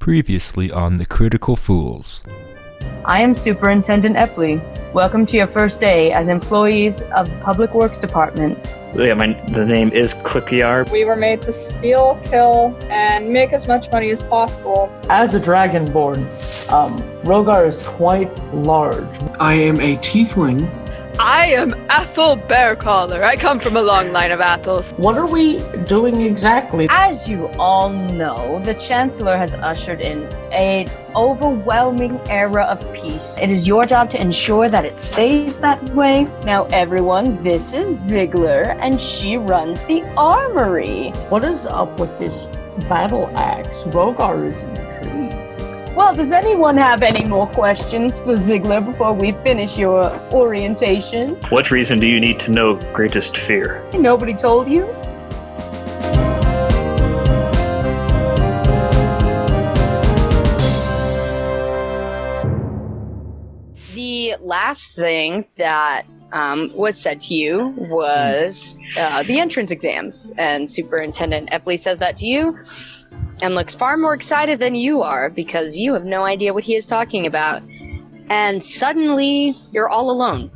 Previously on The Critical Fools. I am Superintendent Epley. Welcome to your first day as employees of the Public Works Department. Yeah, the name is Klik. We were made to steal, kill, and make as much money as possible. As a Dragonborn, Rogar is quite large. I am a tiefling. I am Athel Bearcaller. I come from a long line of Athels. What are we doing exactly? As you all know, the Chancellor has ushered in an overwhelming era of peace. It is your job to ensure that it stays that way. Now everyone, this is Ziegler, and she runs the armory. What is up with this battle axe? Rogar is intrigued. Well, does anyone have any more questions for Ziegler before we finish your orientation? What reason do you need to know greatest fear? Nobody told you? The last thing that was said to you was the entrance exams, and Superintendent Epley says that to you and looks far more excited than you are because you have no idea what he is talking about. And suddenly, you're all alone.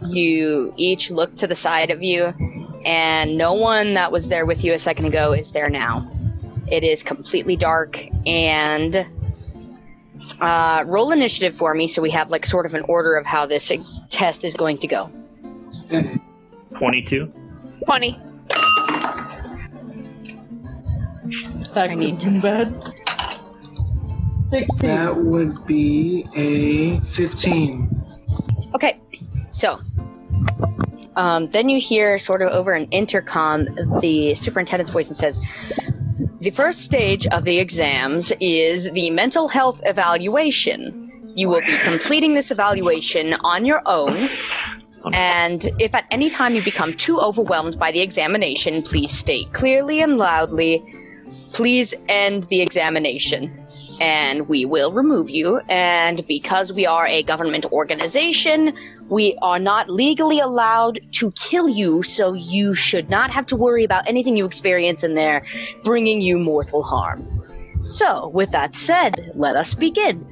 You each look to the side of you, and no one that was there with you a second ago is there now. It is completely dark, and roll initiative for me so we have like sort of an order of how this test is going to go. 22. 20. I need to bed. 16. That would be a 15. Okay, so then you hear sort of over an intercom the superintendent's voice and says, the first stage of the exams is the mental health evaluation. You will be completing this evaluation on your own, and if at any time you become too overwhelmed by the examination, please state clearly and loudly, please end the examination, and we will remove you. And because we are a government organization, we are not legally allowed to kill you, so you should not have to worry about anything you experience in there bringing you mortal harm. So, with that said, let us begin.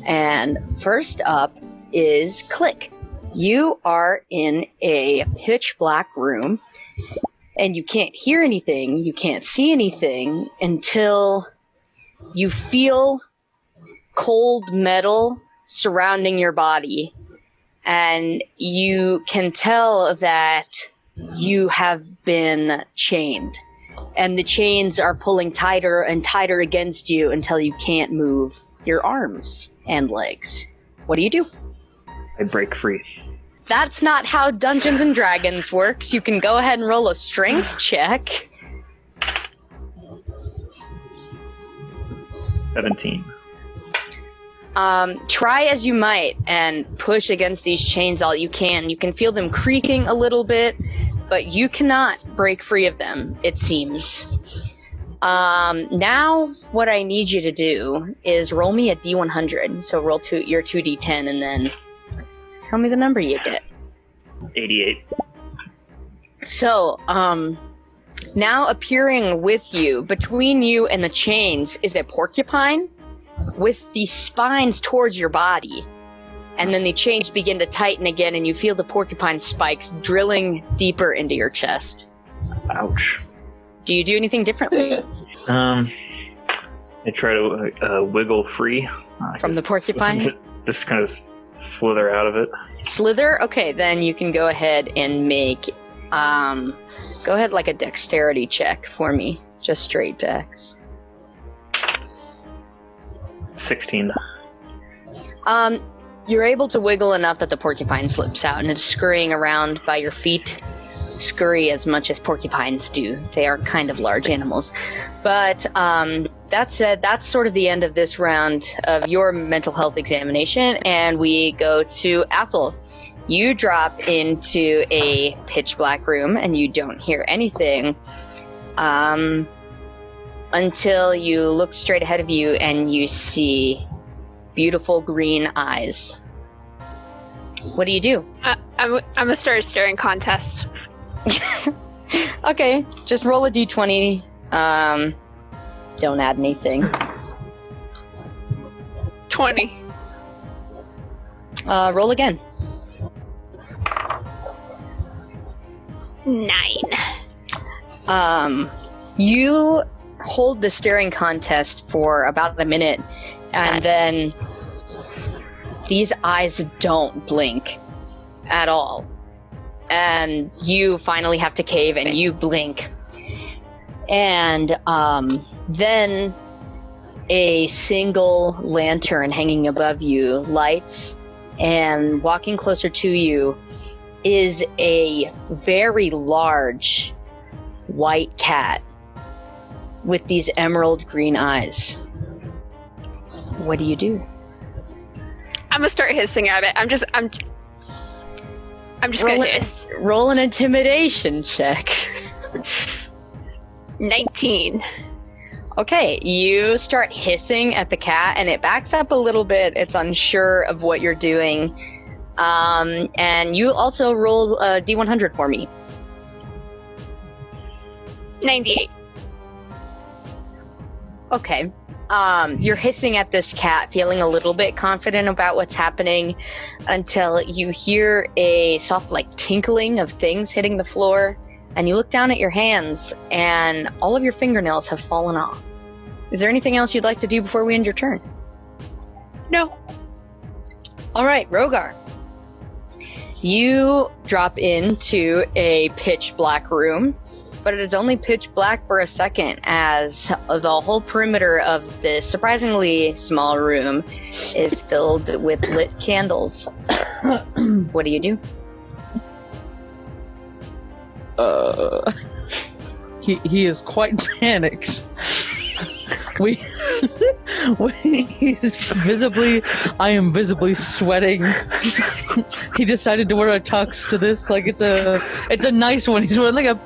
And first up is Klik. You are in a pitch black room, and you can't hear anything, you can't see anything until you feel cold metal surrounding your body. And you can tell that you have been chained. And the chains are pulling tighter and tighter against you until you can't move your arms and legs. What do? I break free. That's not how Dungeons & Dragons works. You can go ahead and roll a strength check. 17. Try as you might and push against these chains all you can. You can feel them creaking a little bit, but you cannot break free of them, it seems. Now, what I need you to do is roll me a D100. So roll your 2D10 and then tell me the number you get. 88. So, now appearing with you, between you and the chains, is a porcupine with the spines towards your body. And then the chains begin to tighten again, and you feel the porcupine spikes drilling deeper into your chest. Ouch. Do you do anything differently? I try to wiggle free. From the porcupine? Just kind of slither out of it. Slither? Okay, then you can go ahead and make, go ahead like a dexterity check for me. Just straight dex. 16. You're able to wiggle enough that the porcupine slips out and is scurrying around by your feet. Scurry as much as porcupines do. They are kind of large animals. But, that said, that's sort of the end of this round of your mental health examination, and we go to Athel. You drop into a pitch black room, and you don't hear anything, until you look straight ahead of you and you see beautiful green eyes. What do? I'm gonna start a staring contest. Okay, just roll a d20. Don't add anything. 20. Roll again. 9. You hold the staring contest for about a minute, and then these eyes don't blink at all. And you finally have to cave, and you blink. And then a single lantern hanging above you lights, and walking closer to you is a very large white cat with these emerald green eyes. What do you do? I'm gonna start hissing at it. I'm just gonna hiss. Roll an intimidation check. 19. Okay, you start hissing at the cat, and it backs up a little bit. It's unsure of what you're doing. And you also roll a D100 for me. 98. Okay. You're hissing at this cat, feeling a little bit confident about what's happening, until you hear a soft, tinkling of things hitting the floor, and you look down at your hands, and all of your fingernails have fallen off. Is there anything else you'd like to do before we end your turn? No. All right, Rogar. You drop into a pitch black room, but it is only pitch black for a second, as the whole perimeter of this surprisingly small room is filled with lit candles. What do you do? He is quite panicked. I am visibly sweating. He decided to wear a tux to this, it's a nice one. He's wearing a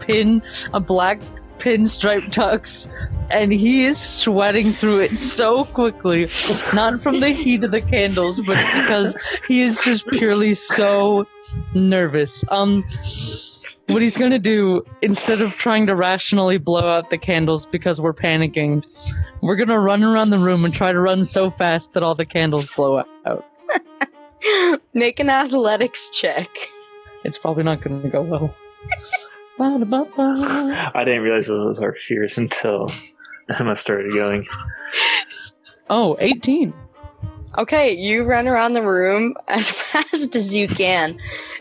black pinstripe tux, and he is sweating through it so quickly, not from the heat of the candles, but because he is just purely so nervous. What he's gonna do, instead of trying to rationally blow out the candles because we're panicking, we're gonna run around the room and try to run so fast that all the candles blow out. Make an athletics check. It's probably not gonna go well. I didn't realize it was our fears until Emma started going. Oh, 18. Okay, you run around the room as fast as you can,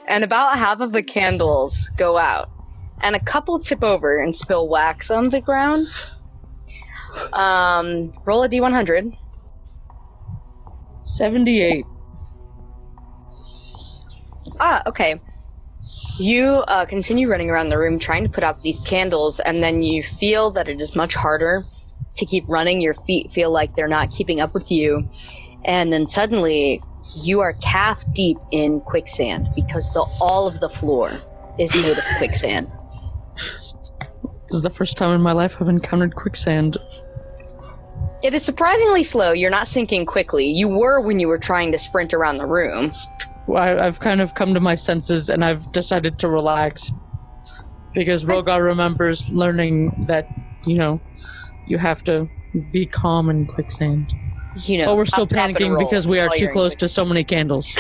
and about half of the candles go out, and a couple tip over and spill wax on the ground. Roll a D100. 78. Okay. You continue running around the room trying to put out these candles, and then you feel that it is much harder to keep running. Your feet feel like they're not keeping up with you. And then suddenly, you are calf deep in quicksand, because all of the floor is made of quicksand. This is the first time in my life I've encountered quicksand. It is surprisingly slow. You're not sinking quickly. You were when you were trying to sprint around the room. I've kind of come to my senses, and I've decided to relax. Because Rogar remembers learning that, you have to be calm in quicksand. But we're still panicking because we are too close to so many candles.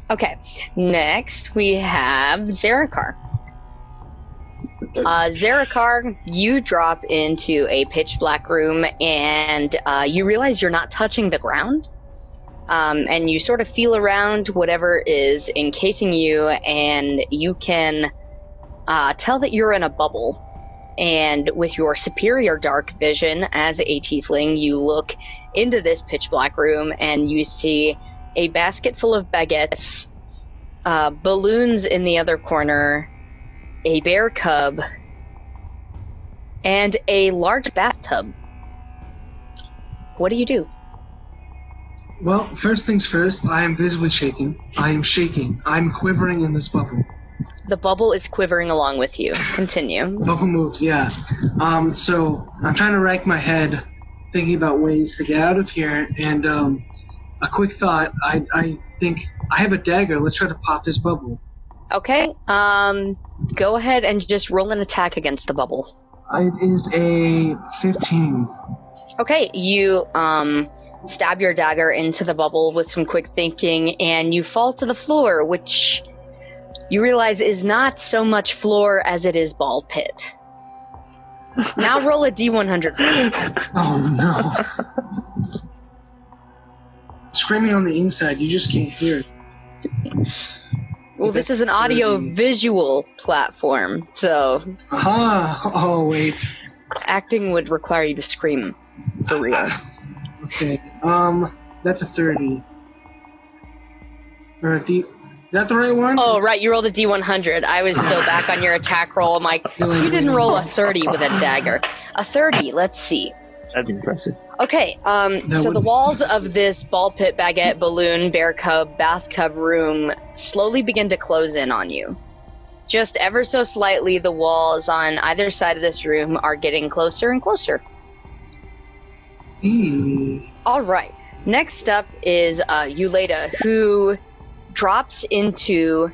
Okay, next we have Zarakar. Zarakar, you drop into a pitch black room, and you realize you're not touching the ground. And you sort of feel around whatever is encasing you, and you can tell that you're in a bubble. And with your superior dark vision as a tiefling, you look into this pitch black room, and you see a basket full of baguettes, balloons in the other corner, a bear cub, and a large bathtub. What do you do? Well, first things first, I am visibly shaking. I am shaking. I'm quivering in this bubble. The bubble is quivering along with you. Continue. Bubble moves, yeah. So I'm trying to rack my head, thinking about ways to get out of here, and a quick thought, I think I have a dagger. Let's try to pop this bubble. Okay, go ahead and just roll an attack against the bubble. It is a 15. Okay, you stab your dagger into the bubble with some quick thinking, and you fall to the floor, which you realize is not so much floor as it is ball pit. Now roll a D100. Oh no. Screaming on the inside, you just can't hear it. Well, this is an audio-visual platform, so Aha! Oh, wait. acting would require you to scream for real. Okay, that's a 30. Or a D... Is that the right one? Oh, right, you rolled a D100. I was still back on your attack roll. I'm like, you didn't roll a 30 with a dagger. A 30, let's see. That'd be impressive. Okay, so the walls of this ball pit, baguette, balloon, bear cub, bathtub room slowly begin to close in on you. Just ever so slightly, the walls on either side of this room are getting closer and closer. All right, next up is Euleida, who drops into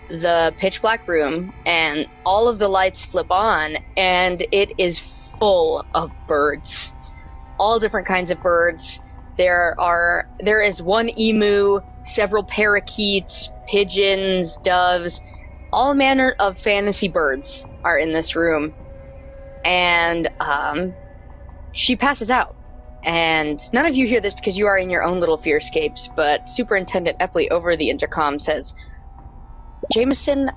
the pitch black room, and all of the lights flip on, and it is full of birds. All different kinds of birds. There is one emu, several parakeets, pigeons, doves, all manner of fantasy birds are in this room. And she passes out. And none of you hear this because you are in your own little fearscapes, but Superintendent Epley over the intercom says, Jameson,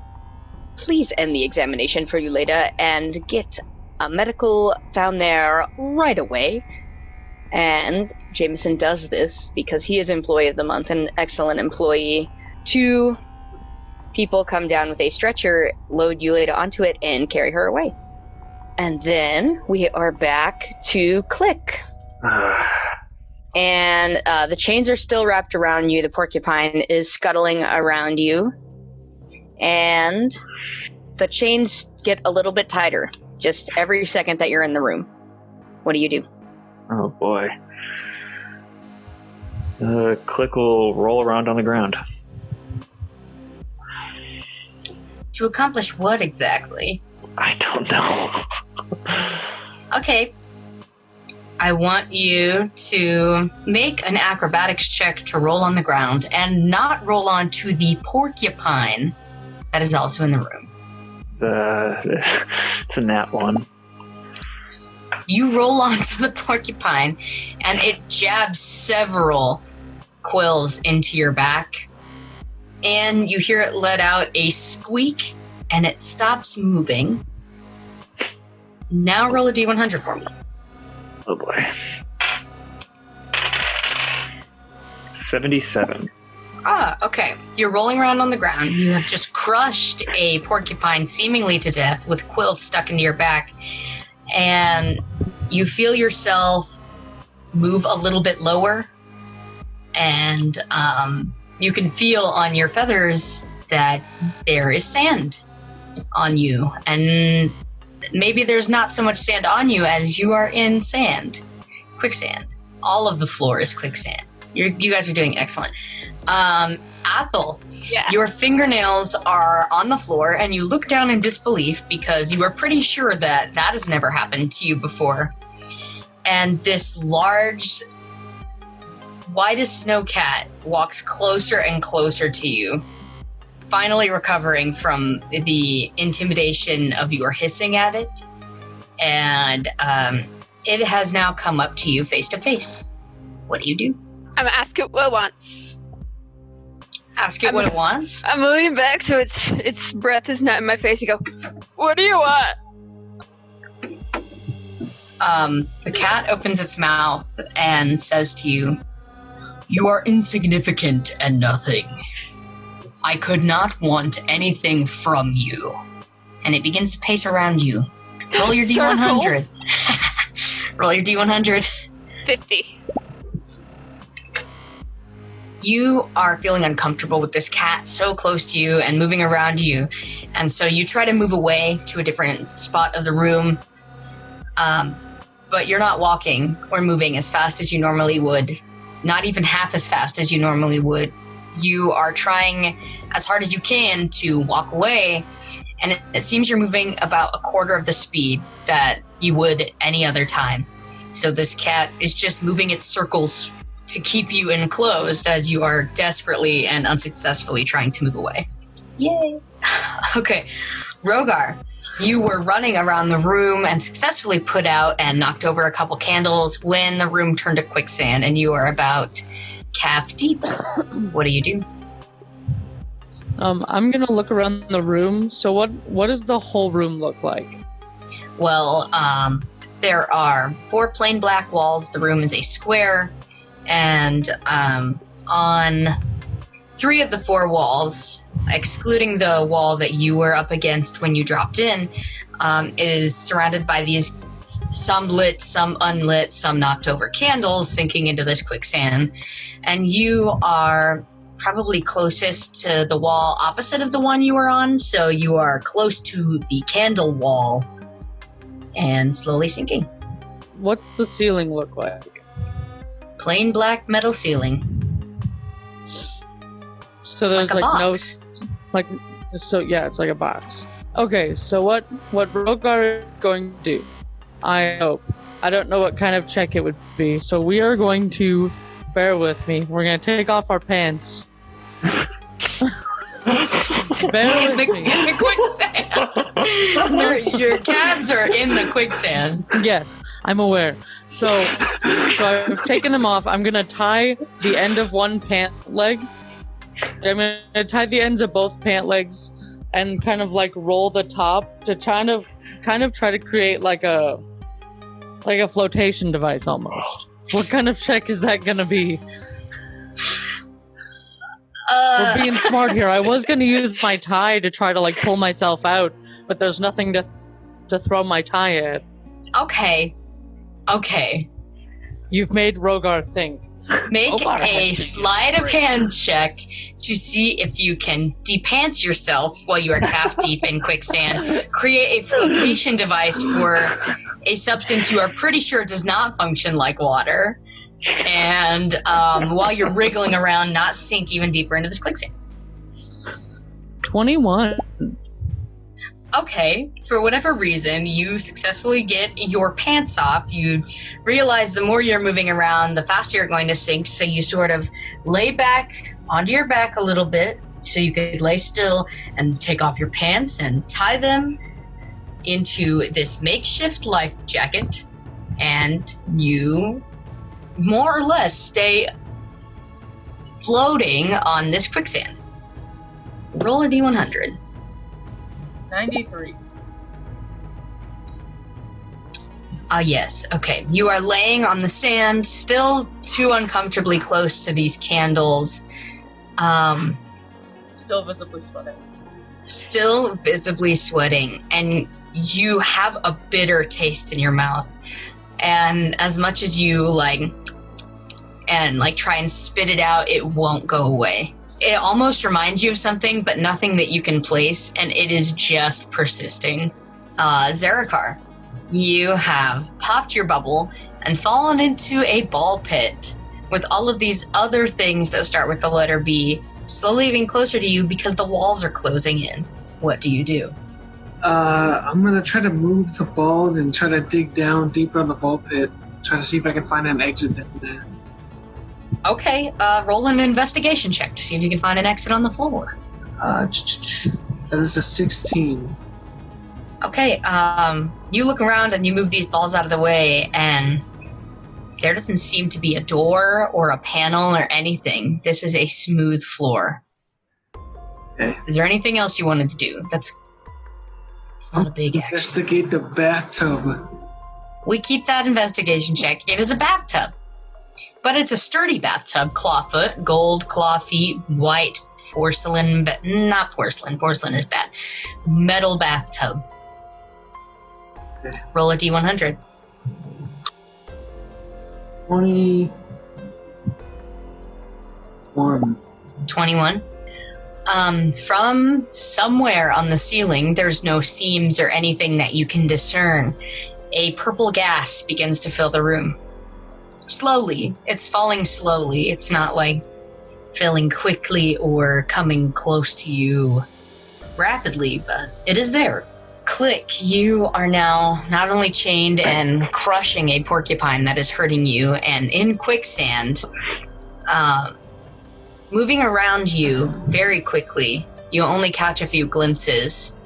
please end the examination for Euleida and get a medical down there right away. And Jameson does this because he is Employee of the Month, an excellent employee. 2 people come down with a stretcher, load Euleida onto it, and carry her away. And then we are back to Klik. And the chains are still wrapped around you. The porcupine is scuttling around you. And the chains get a little bit tighter just every second that you're in the room. What do you do? Oh boy. Klik will roll around on the ground. To accomplish what exactly? I don't know. Okay. I want you to make an acrobatics check to roll on the ground and not roll onto the porcupine that is also in the room. It's a nat 1. You roll onto the porcupine and it jabs several quills into your back. And you hear it let out a squeak and it stops moving. Now roll a D100 for me. Oh boy. 77. Okay. You're rolling around on the ground. You have just crushed a porcupine seemingly to death with quills stuck into your back. And you feel yourself move a little bit lower. And you can feel on your feathers that there is sand on you. And maybe there's not so much sand on you as you are in sand. Quicksand. All of the floor is quicksand. You guys are doing excellent. Athel, your fingernails are on the floor and you look down in disbelief because you are pretty sure that that has never happened to you before. And this large, white as snow cat walks closer and closer to you, finally recovering from the intimidation of your hissing at it. And it has now come up to you face to face. What do you do? I'm gonna ask it what it wants. Ask it what it wants? I'm moving back so its breath is not in my face. You go, what do you want? The cat opens its mouth and says to you, "You are insignificant and nothing. I could not want anything from you." And it begins to pace around you. Roll your D100. Roll your D100. 50. You are feeling uncomfortable with this cat so close to you and moving around you. And so you try to move away to a different spot of the room. But you're not walking or moving as fast as you normally would. Not even half as fast as you normally would. You are trying as hard as you can to walk away. And it seems you're moving about a quarter of the speed that you would any other time. So this cat is just moving its circles to keep you enclosed as you are desperately and unsuccessfully trying to move away. Yay! Okay, Rogar, you were running around the room and successfully put out and knocked over a couple candles when the room turned to quicksand and you are about calf deep. What do you do? I'm gonna look around the room. So what does the whole room look like? Well, there are 4 plain black walls. The room is a square. And on 3 of the 4 walls, excluding the wall that you were up against when you dropped in, is surrounded by these some lit, some unlit, some knocked over candles sinking into this quicksand. And you are probably closest to the wall opposite of the one you were on, so you are close to the candle wall and slowly sinking. What's the ceiling look like? Plain black metal ceiling. So there's like a like box. It's like a box. Okay, so what Rogar is going to do? I don't know what kind of check it would be, so we are going to, bear with me, we're going to take off our pants. Bear with me. In the quicksand. Your calves are in the quicksand. Yes, I'm aware. So I've taken them off. I'm going to tie the end of one pant leg. I'm going to tie the ends of both pant legs and kind of like roll the top to kind of try to create like a flotation device almost. What kind of check is that going to be? We're being smart here. I was going to use my tie to try to like pull myself out, but there's nothing to throw my tie at. Okay. You've made Rogar think. Make a sleight of hand check to see if you can depants yourself while you are calf deep in quicksand. Create a flotation device for a substance you are pretty sure does not function like water. And while you're wriggling around, not sink even deeper into this quicksand. 21. Okay, for whatever reason, you successfully get your pants off. You realize the more you're moving around, the faster you're going to sink, so you sort of lay back onto your back a little bit so you could lay still and take off your pants and tie them into this makeshift life jacket, and you more or less stay floating on this quicksand. Roll a D100. 93. Yes. Okay. You are laying on the sand, still too uncomfortably close to these candles. Still visibly sweating. Still visibly sweating. And you have a bitter taste in your mouth. And as much as you try and spit it out, it won't go away. It almost reminds you of something, but nothing that you can place, and it is just persisting. Zarakar, you have popped your bubble and fallen into a ball pit with all of these other things that start with the letter B slowly getting closer to you because the walls are closing in. What do you do? I'm going to try to move the balls and try to dig down deeper in the ball pit. Try to see if I can find an exit down there. Okay, roll an investigation check to see if you can find an exit on the floor. That is a 16. Okay, you look around and you move these balls out of the way, and there doesn't seem to be a door or a panel or anything. This is a smooth floor. Okay. Is there anything else you wanted to do? It's not a big action. Investigate the bathtub. We keep that investigation check. It is a bathtub. But it's a sturdy bathtub, clawfoot, gold claw feet, white porcelain, not porcelain, porcelain is bad, metal bathtub. Okay. Roll a D100. 21. 21. From somewhere on the ceiling, there's no seams or anything that you can discern. A purple gas begins to fill the room. Slowly. It's falling slowly. It's not like filling quickly or coming close to you rapidly, but it is there. Klik, you are now not only chained and crushing a porcupine that is hurting you, and in quicksand, moving around you very quickly. You only catch a few glimpses.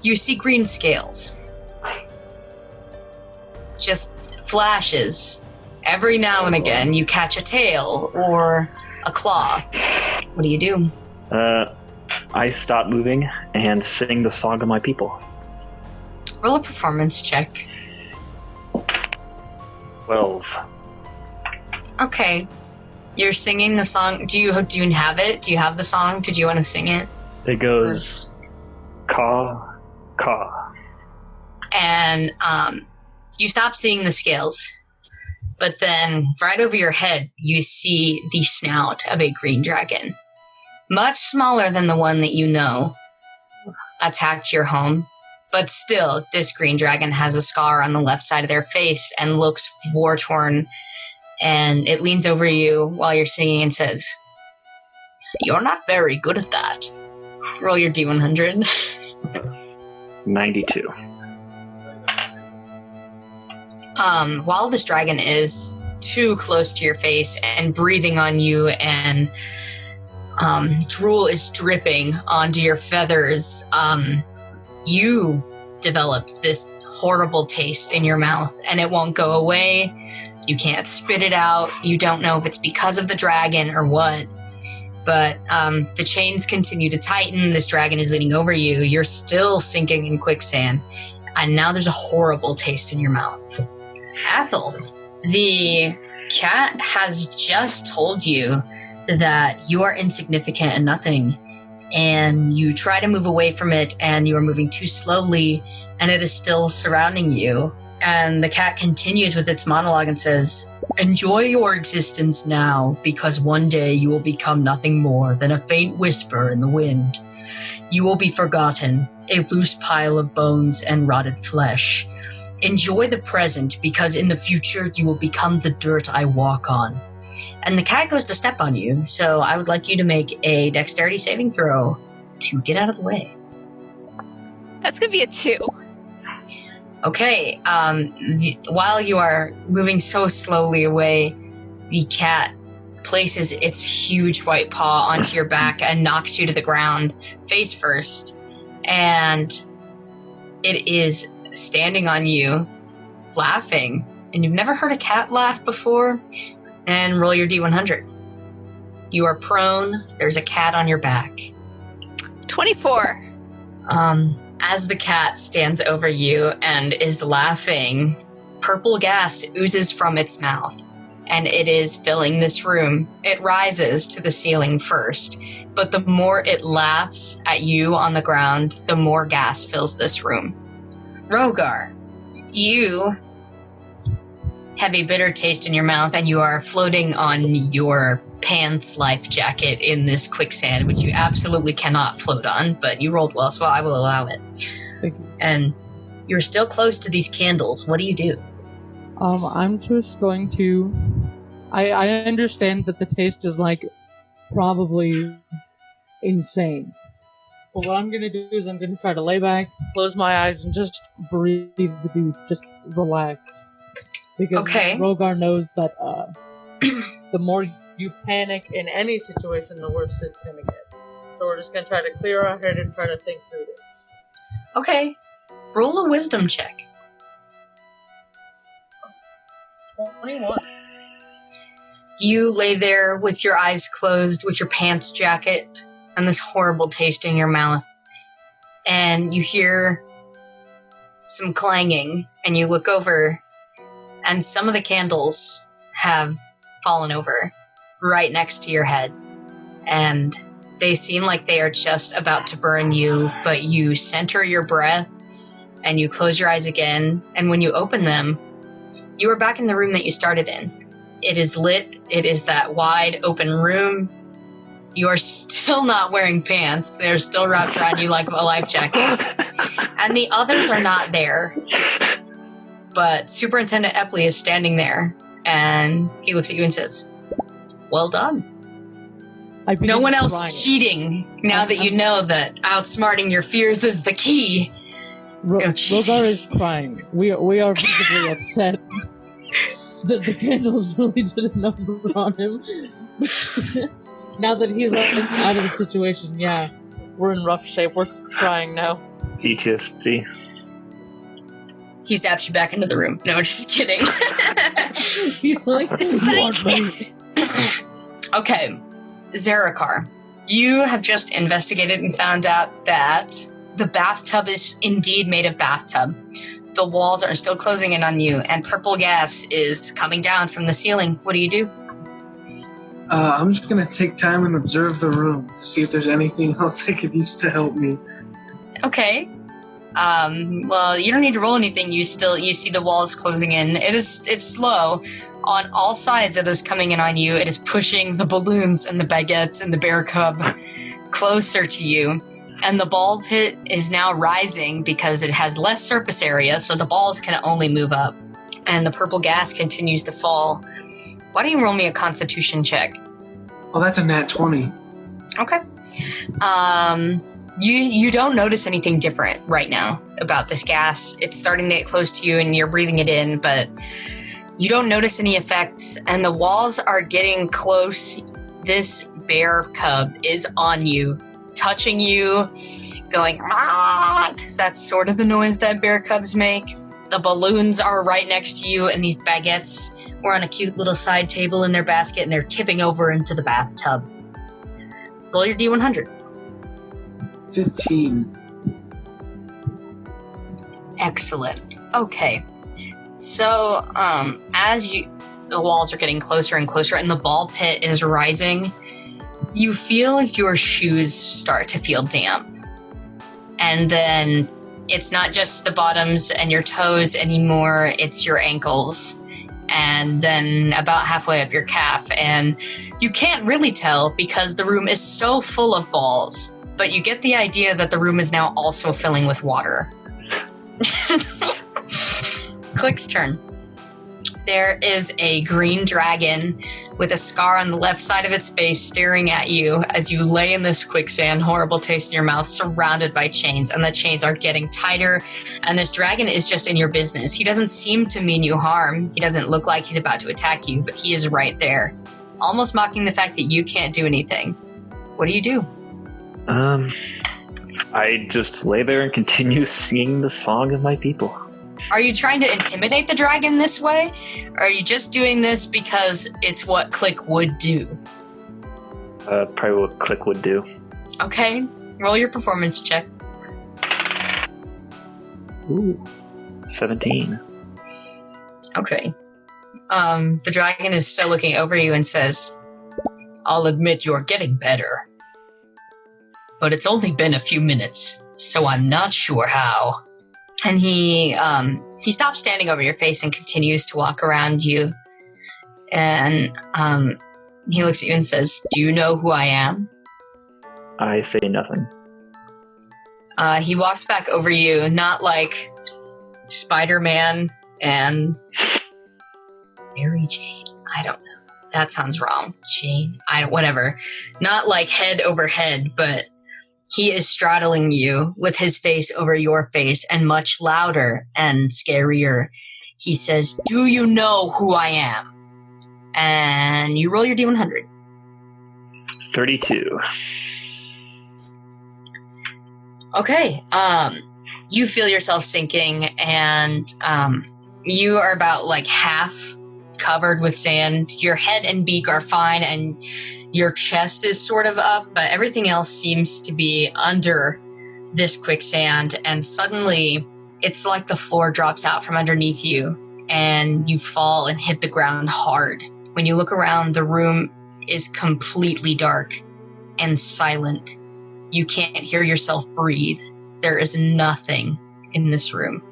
You see green scales. Just flashes. Every now and again, you catch a tail or a claw. What do? I stop moving and sing the song of my people. Roll a performance check. 12. Okay. You're singing the song. Do you have it? Do you have the song? Did you want to sing it? It goes, caw, caw. And you stop seeing the scales. But then, right over your head, you see the snout of a green dragon. Much smaller than the one that you know attacked your home. But still, this green dragon has a scar on the left side of their face and looks war-torn. And it leans over you while you're singing and says, "You're not very good at that. Roll your D100. 92. While this dragon is too close to your face and breathing on you and drool is dripping onto your feathers, you developed this horrible taste in your mouth and it won't go away. You can't spit it out. You don't know if it's because of the dragon or what. But the chains continue to tighten. This dragon is leaning over you. You're still sinking in quicksand. And now there's a horrible taste in your mouth. Ethel, the cat has just told you that you are insignificant and nothing. And you try to move away from it and you are moving too slowly and it is still surrounding you. And the cat continues with its monologue and says, "Enjoy your existence now, because one day you will become nothing more than a faint whisper in the wind. You will be forgotten, a loose pile of bones and rotted flesh. Enjoy the present, because in the future you will become the dirt I walk on." And the cat goes to step on you, so I would like you to make a dexterity saving throw to get out of the way. That's gonna be a 2. Okay, while you are moving so slowly away, the cat places its huge white paw onto your back and knocks you to the ground, face first. And it is standing on you, laughing. And you've never heard a cat laugh before? And roll your D100. You are prone. There's a cat on your back. 24. As the cat stands over you and is laughing, purple gas oozes from its mouth, and it is filling this room. It rises to the ceiling first, but the more it laughs at you on the ground, the more gas fills this room. Rogar, you have a bitter taste in your mouth, and you are floating on your pants life jacket in this quicksand, which you absolutely cannot float on, but you rolled well, so I will allow it. Thank you. And you're still close to these candles. What do? I'm just going to... I understand that the taste is, like, probably insane. But what I'm going to do is I'm going to try to lay back, close my eyes, and just breathe the deep. Just relax. Because Okay. Rogar knows that the more you panic in any situation, the worse it's going to get. So we're just going to try to clear our head and try to think through this. Okay. Roll a wisdom check. 21. You lay there with your eyes closed, with your pants jacket, and this horrible taste in your mouth. And you hear some clanging, and you look over, and some of the candles have fallen over right next to your head. And they seem like they are just about to burn you, but you center your breath, and you close your eyes again, and when you open them, you are back in the room that you started in. It is lit. It is that wide open room. You are still not wearing pants. They're still wrapped around you like a life jacket. And the others are not there. But Superintendent Epley is standing there, and he looks at you and says, "Well done. No one else is cheating now that you know that outsmarting your fears is the key." Rogar is crying. We are visibly upset. The candles really did a number on him. Now that he's out of the situation, yeah, we're in rough shape. We're crying now. PTSD. He zaps you back into the room. No, just kidding. He's like, want me. Okay, Zarakar, you have just investigated and found out that the bathtub is indeed made of bathtub. The walls are still closing in on you, and purple gas is coming down from the ceiling. What do you do? I'm just going to take time and observe the room to see if there's anything else I could use to help me. Okay. Well, you don't need to roll anything. You see the walls closing in. It's slow. On all sides, it is coming in on you. It is pushing the balloons and the baguettes and the bear cub closer to you. And the ball pit is now rising because it has less surface area, so the balls can only move up. And the purple gas continues to fall. Why don't you roll me a constitution check? Oh, that's a nat 20. Okay. You don't notice anything different right now about this gas. It's starting to get close to you and you're breathing it in, but you don't notice any effects, and the walls are getting close. This bear cub is on you, touching you, going, because that's sort of the noise that bear cubs make. The balloons are right next to you, and these baguettes were on a cute little side table in their basket, and they're tipping over into the bathtub. Roll your D100. 15. Excellent. Okay. So, as the walls are getting closer and closer and the ball pit is rising, you feel your shoes start to feel damp. And then it's not just the bottoms and your toes anymore, it's your ankles. And then about halfway up your calf. And you can't really tell because the room is so full of balls. But you get the idea that the room is now also filling with water. Klik's turn. There is a green dragon with a scar on the left side of its face staring at you as you lay in this quicksand, horrible taste in your mouth, surrounded by chains, and the chains are getting tighter, and this dragon is just in your business. He doesn't seem to mean you harm. He doesn't look like he's about to attack you, but he is right there, almost mocking the fact that you can't do anything. What do you do? I just lay there and continue singing the song of my people. Are you trying to intimidate the dragon this way? Or are you just doing this because it's what Klik would do? Probably what Klik would do. Okay, roll your performance check. Ooh, 17. Okay. The dragon is still looking over you and says, I'll admit you're getting better. But it's only been a few minutes, so I'm not sure how. And he stops standing over your face and continues to walk around you. And he looks at you and says, do you know who I am? I say nothing. He walks back over you, not like Spider-Man and Mary Jane. I don't know. That sounds wrong. Jane? Whatever. Not like head over head, but he is straddling you with his face over your face, and much louder and scarier. He says, do you know who I am? And you roll your D100. 32. Okay. You feel yourself sinking, and you are about like half covered with sand. Your head and beak are fine, and your chest is sort of up, but everything else seems to be under this quicksand. And suddenly, it's like the floor drops out from underneath you, and you fall and hit the ground hard. When you look around, the room is completely dark and silent. You can't hear yourself breathe. There is nothing in this room.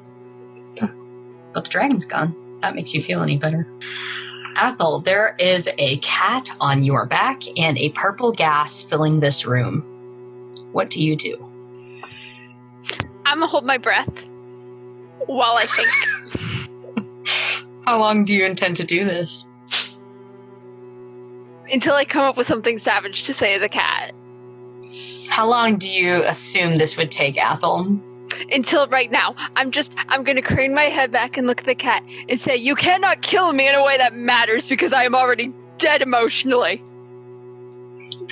But the dragon's gone. If that makes you feel any better. Athel, there is a cat on your back and a purple gas filling this room. What do you do? I'm gonna hold my breath while I think. How long do you intend to do this? Until I come up with something savage to say to the cat. How long do you assume this would take, Athel? Until right now. I'm gonna crane my head back and look at the cat and say, you cannot kill me in a way that matters because I am already dead emotionally.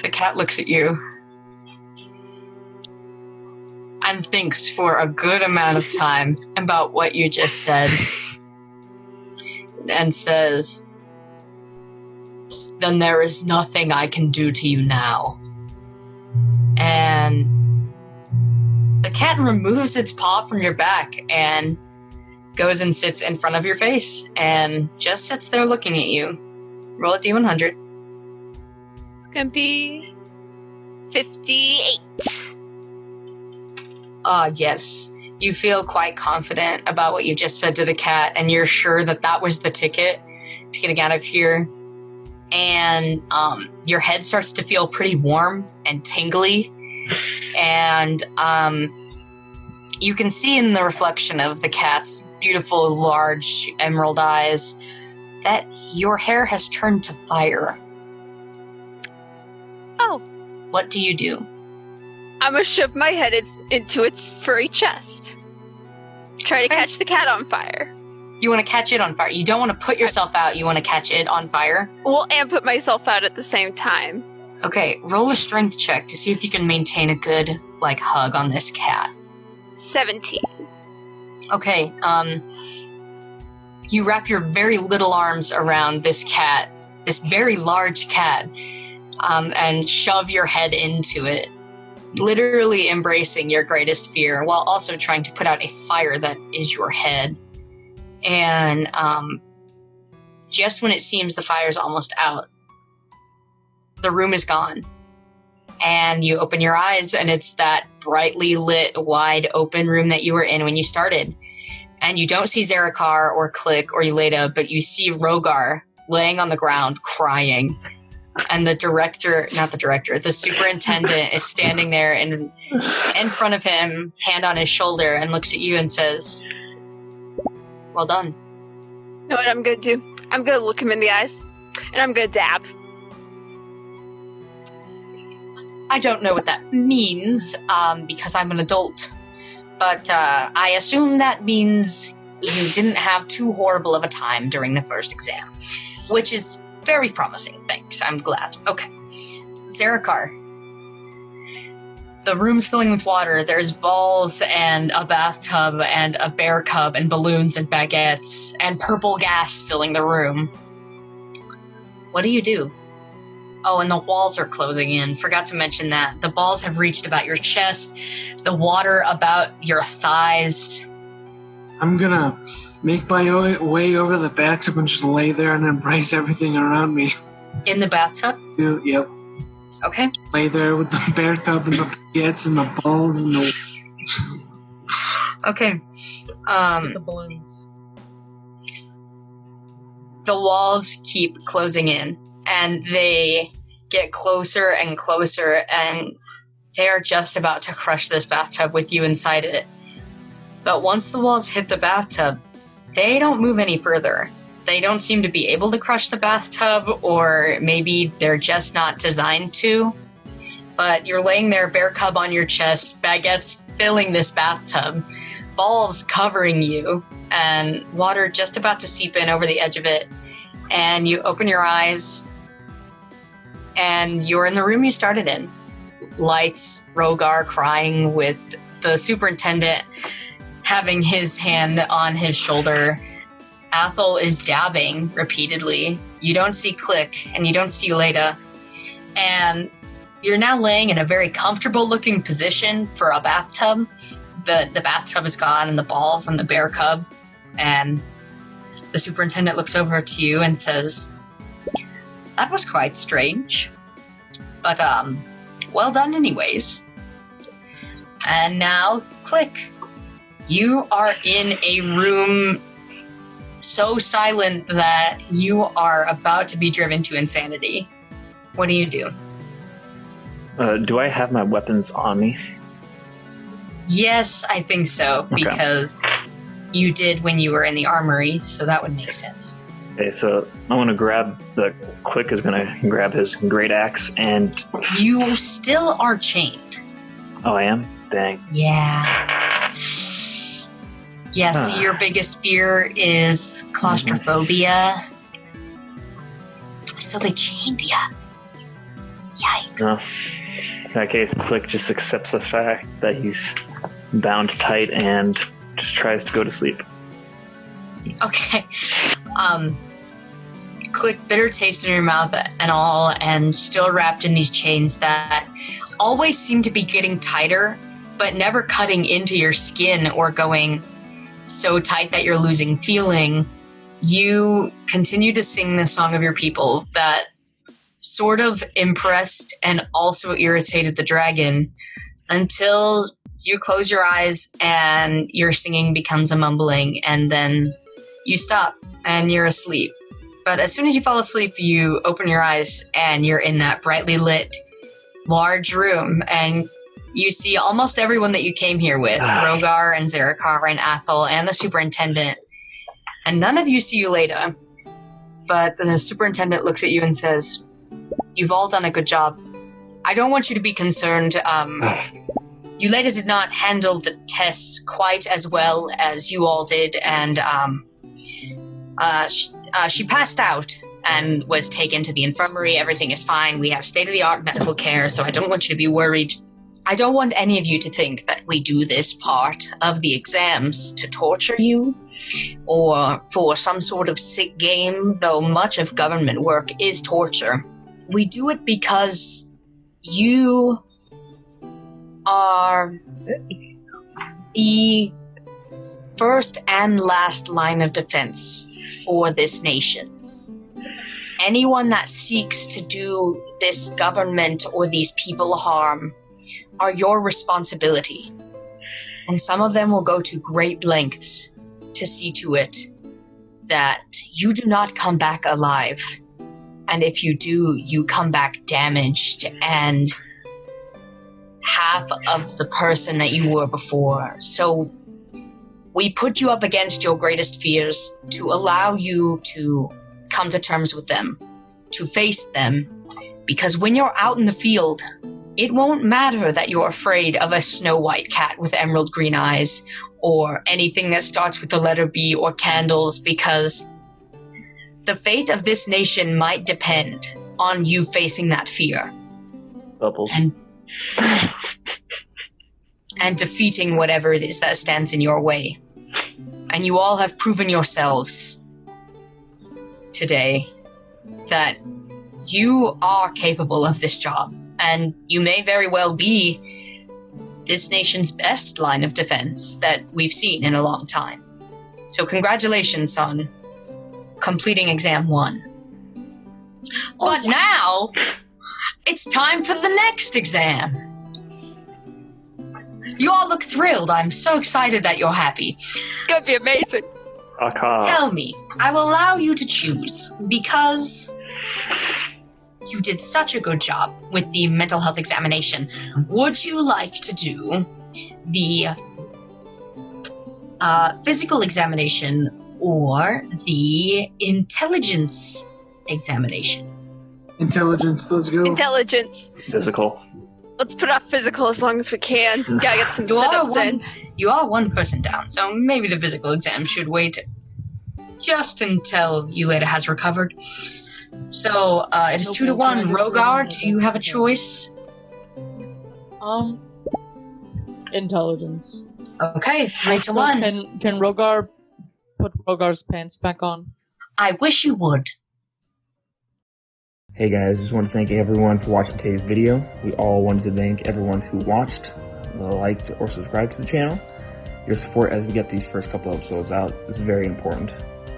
The cat looks at you and thinks for a good amount of time about what you just said and says, then there is nothing I can do to you now. And the cat removes its paw from your back and goes and sits in front of your face and just sits there looking at you. Roll a D100. It's gonna be 58. Yes. You feel quite confident about what you just said to the cat, and you're sure that that was the ticket to getting out of here. And your head starts to feel pretty warm and tingly. And you can see in the reflection of the cat's beautiful, large emerald eyes that your hair has turned to fire. Oh. What do you do? I'm gonna shove my head into its furry chest. Try to catch the cat on fire. You want to catch it on fire. You don't want to put yourself out. You want to catch it on fire. Well, and put myself out at the same time. Okay, roll a strength check to see if you can maintain a good, hug on this cat. 17. Okay, you wrap your very little arms around this cat, this very large cat, and shove your head into it, literally embracing your greatest fear while also trying to put out a fire that is your head. And just when it seems the fire's almost out, the room is gone. And you open your eyes, and it's that brightly lit, wide open room that you were in when you started. And you don't see Zarakar or Klik or Euleida, but you see Rogar laying on the ground crying. And the superintendent is standing there in front of him, hand on his shoulder, and looks at you and says, well done. You know what I'm gonna do? I'm gonna look him in the eyes, and I'm gonna dab. I don't know what that means, because I'm an adult. But I assume that means you didn't have too horrible of a time during the first exam, which is very promising. Thanks. I'm glad. Okay. Zarakar. The room's filling with water. There's balls and a bathtub and a bear cub and balloons and baguettes and purple gas filling the room. What do you do? Oh, and the walls are closing in. Forgot to mention that. The balls have reached about your chest, the water about your thighs. I'm gonna make my way over the bathtub and just lay there and embrace everything around me. In the bathtub? Yep. Okay. Lay there with the bear cub and the baguettes and the balls and the... Okay. The balloons. The walls keep closing in, and they get closer and closer, and they are just about to crush this bathtub with you inside it. But once the walls hit the bathtub, they don't move any further. They don't seem to be able to crush the bathtub, or maybe they're just not designed to. But you're laying there, bear cub on your chest, baguettes filling this bathtub, balls covering you, and water just about to seep in over the edge of it. And you open your eyes, and you're in the room you started in. Lights, Rogar crying with the superintendent having his hand on his shoulder. Athel is dabbing repeatedly. You don't see Klik, and you don't see Euleida. And you're now laying in a very comfortable looking position for a bathtub. The bathtub is gone, and the balls and the bear cub. And the superintendent looks over to you and says, that was quite strange. But, well done anyways. And now, Klik. You are in a room so silent that you are about to be driven to insanity. What do you do? Do I have my weapons on me? Yes, I think so, Okay. because you did when you were in the armory, so that would make sense. Okay, so I want to grab the Klik is going to grab his great axe and... You still are chained. Oh, I am? Dang. Yeah. Yeah, see, your biggest fear is claustrophobia. So they chained you. Yikes. No. In that case, Klik just accepts the fact that he's bound tight and just tries to go to sleep. Okay. Klik, bitter taste in your mouth and all, and still wrapped in these chains that always seem to be getting tighter, but never cutting into your skin or going so tight that you're losing feeling. You continue to sing the song of your people that sort of impressed and also irritated the dragon until you close your eyes and your singing becomes a mumbling, and then you stop and you're asleep. But as soon as you fall asleep, you open your eyes and you're in that brightly lit, large room, and you see almost everyone that you came here with, Rogar and Zarakar and Athel and the Superintendent. And none of you see Euleida, but the Superintendent looks at you and says, "You've all done a good job. I don't want you to be concerned. Euleida did not handle the tests quite as well as you all did, and she passed out and was taken to the infirmary. Everything is fine. We have state-of-the-art medical care, so I don't want you to be worried. I don't want any of you to think that we do this part of the exams to torture you or for some sort of sick game, though much of government work is torture. We do it because you are the first and last line of defense for this nation. Anyone that seeks to do this government or these people harm are your responsibility. And some of them will go to great lengths to see to it that you do not come back alive. And if you do, you come back damaged and half of the person that you were before. So we put you up against your greatest fears to allow you to come to terms with them, to face them, because when you're out in the field, it won't matter that you're afraid of a snow white cat with emerald green eyes or anything that starts with the letter B or candles, because the fate of this nation might depend on you facing that fear. Bubbles. And defeating whatever it is that stands in your way. And you all have proven yourselves today that you are capable of this job. And you may very well be this nation's best line of defense that we've seen in a long time. So congratulations on completing exam 1. But now, it's time for the next exam. You all look thrilled. I'm so excited that you're happy. It's gonna be amazing. Tell me, I will allow you to choose, because you did such a good job with the mental health examination. Would you like to do the physical examination or the intelligence examination? Intelligence, let's go. Intelligence. Physical. Let's put off physical as long as we can. Gotta get some setups in. You are one person down, so maybe the physical exam should wait just until Euleida has recovered. So, it is 2-1. Rogar, do you have a choice? Intelligence. Okay, 3-1. Can Rogar put Rogar's pants back on? I wish you would. Hey guys, just want to thank everyone for watching today's video. We all wanted to thank everyone who watched, liked, or subscribed to the channel. Your support as we get these first couple episodes out is very important.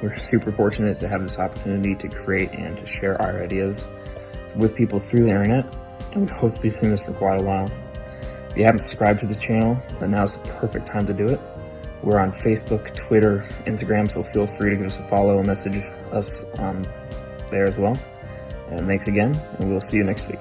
We're super fortunate to have this opportunity to create and to share our ideas with people through the internet, and we hope to be doing this for quite a while. If you haven't subscribed to this channel, then now's the perfect time to do it. We're on Facebook, Twitter, Instagram, so feel free to give us a follow and message us there as well. And thanks again, and we'll see you next week.